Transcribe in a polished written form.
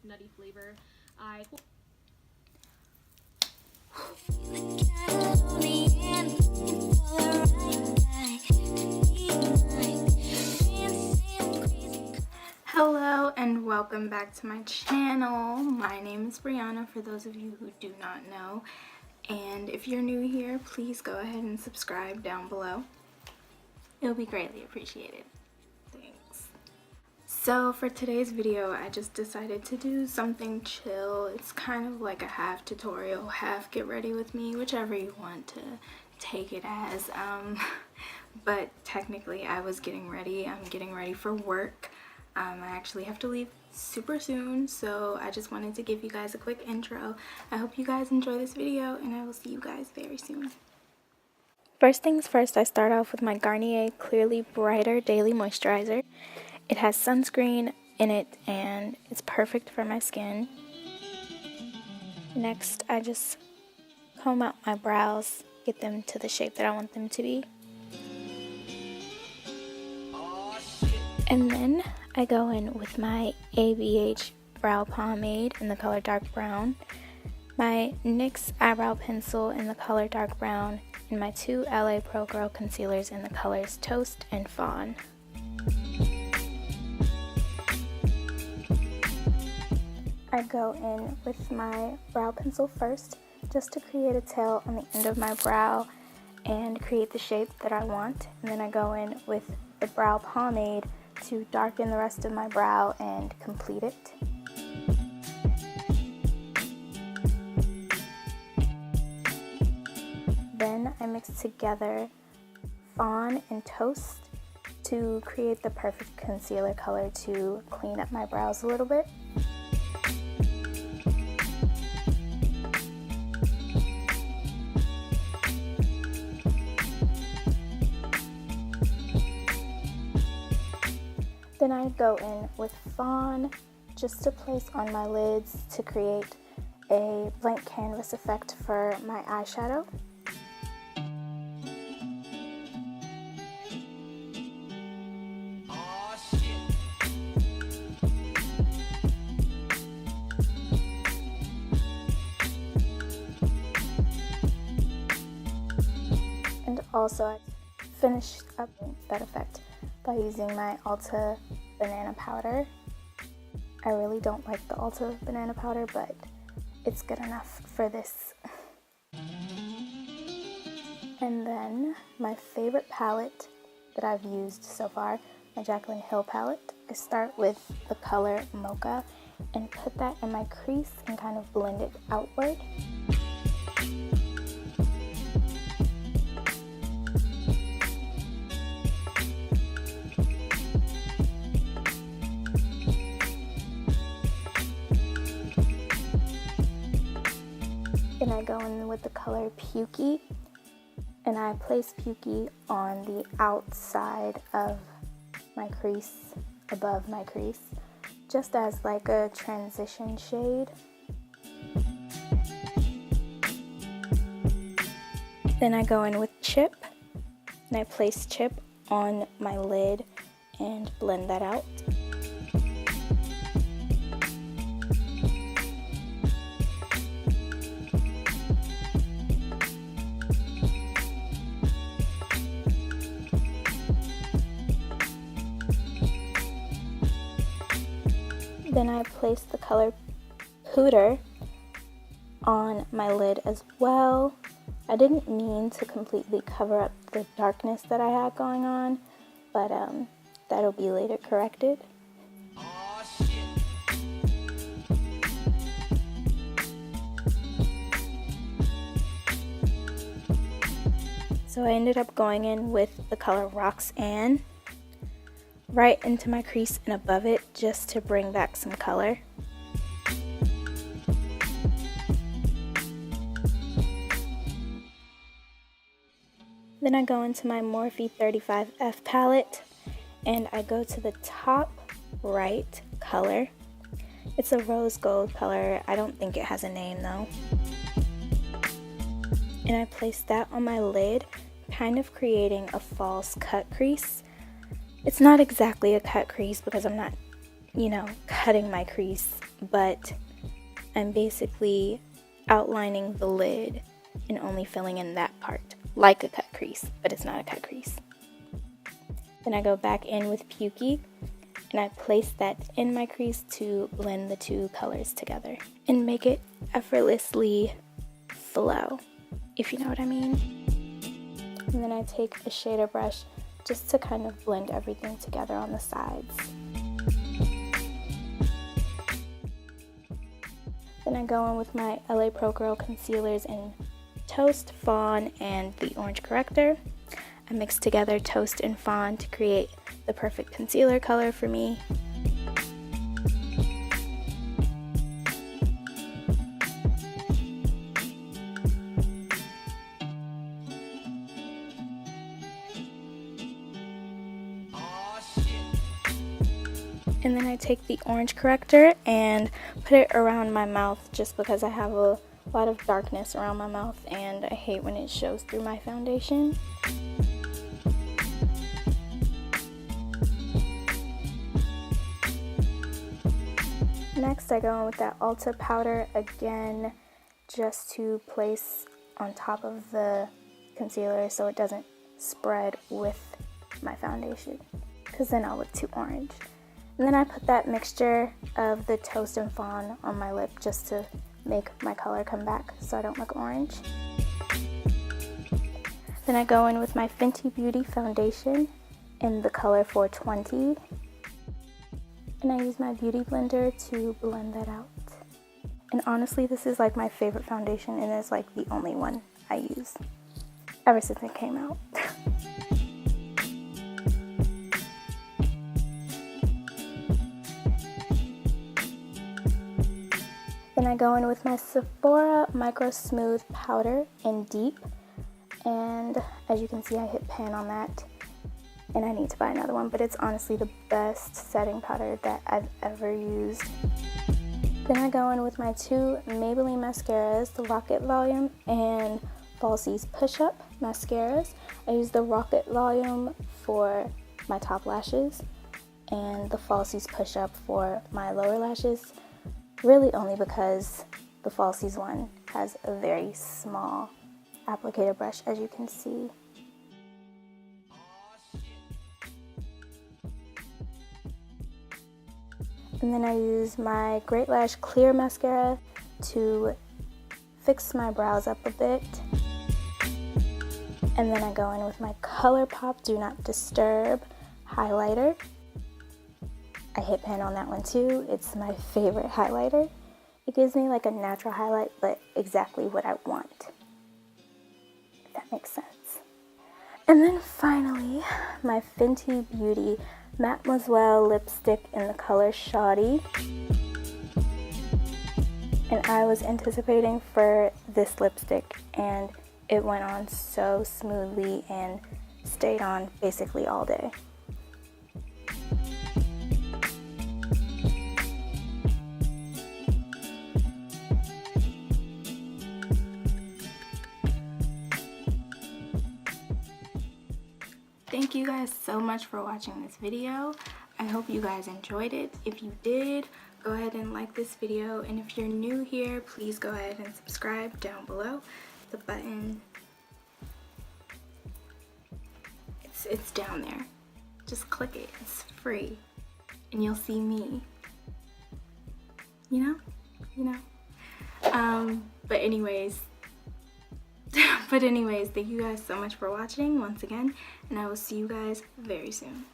nutty flavor. Hello and welcome back to my channel. My name is Briana, for those of you who do not know. And if you're new here, please go ahead and subscribe down below. It'll be greatly appreciated. Thanks. So for today's video, I just decided to do something chill. It's kind of like a half tutorial, half get ready with me, whichever you want to take it as. But technically I was getting ready. I'm getting ready for work. I actually have to leave super soon, so I just wanted to give you guys a quick intro. I hope you guys enjoy this video, and I will see you guys very soon. First things first, I start off with my Garnier Clearly Brighter Daily Moisturizer. It has sunscreen in it, and it's perfect for my skin. Next, I just comb out my brows, get them to the shape that I want them to be. And then I go in with my ABH brow pomade in the color dark brown, my NYX eyebrow pencil in the color dark brown, and my two LA Pro Girl concealers in the colors Toast and Fawn. I go in with my brow pencil first, just to create a tail on the end of my brow and create the shape that I want. And then I go in with the brow pomade to darken the rest of my brow and complete it. Then I mix together Fawn and Toast to create the perfect concealer color to clean up my brows a little bit. Then I go in with Fawn just to place on my lids to create a blank canvas effect for my eyeshadow. And also I finished up that effect by using my Ulta banana powder. I really don't like the Ulta banana powder, but it's good enough for this. And then my favorite palette that I've used so far, my Jaclyn Hill palette. I start with the color Mocha and put that in my crease and kind of blend it outward. Then I go in with the color Pukey, and I place Pukey on the outside of my crease, above my crease, just as like a transition shade. Then I go in with Chip, and I place Chip on my lid and blend that out. Then I place the color Pooter on my lid as well. I didn't mean to completely cover up the darkness that I had going on, but that'll be later corrected. So I ended up going in with the color Roxanne right into my crease and above it, just to bring back some color. Then I go into my Morphe 35F palette and I go to the top right color. It's a rose gold color. I don't think it has a name though. And I place that on my lid, kind of creating a false cut crease. It's not exactly a cut crease because I'm not, cutting my crease but I'm basically outlining the lid and only filling in that part, like a cut crease, but it's not a cut crease. Then I go back in with Pukey, and I place that in my crease to blend the two colors together and make it effortlessly flow, if you know what I mean. And then I take a shader brush just to kind of blend everything together on the sides. Then I go in with my LA Pro Girl concealers in Toast, Fawn, and the Orange Corrector. I mix together Toast and Fawn to create the perfect concealer color for me. And then I take the Orange Corrector and put it around my mouth just because I have a lot of darkness around my mouth and I hate when it shows through my foundation. Next I go in with that Ulta powder again, just to place on top of the concealer so it doesn't spread with my foundation, because then I'll look too orange. And then I put that mixture of the Toast and Fawn on my lip just to make my color come back so I don't look orange. Then I go in with my Fenty Beauty foundation in the color 420. And I use my beauty blender to blend that out. And honestly, this is like my favorite foundation, and it's like the only one I use ever since it came out. Then I go in with my Sephora Micro Smooth powder in Deep, and as you can see, I hit pan on that. And I need to buy another one, but it's honestly the best setting powder that I've ever used. Then I go in with my two Maybelline mascaras, the Rocket Volume and Falsies Push Up mascaras. I use the Rocket Volume for my top lashes and the Falsies Push Up for my lower lashes, really only because the Falsies one has a very small applicator brush, as you can see. And then I use my Great Lash Clear Mascara to fix my brows up a bit. And then I go in with my Colourpop Do Not Disturb highlighter. I hit pan on that one too. It's my favorite highlighter. It gives me like a natural highlight, but exactly what I want, if that makes sense. And then finally, my Fenty Beauty Mattemoiselle lipstick in the color Shawty. And I was anticipating for this lipstick, and it went on so smoothly and stayed on basically all day. Thank you guys so much for watching this video. I hope you guys enjoyed it. If you did, go ahead and like this video, and if you're new here, please go ahead and subscribe down below. The button, it's down there. Just click it. It's free, and you'll see me. You know. But anyways, thank you guys so much for watching once again, and I will see you guys very soon.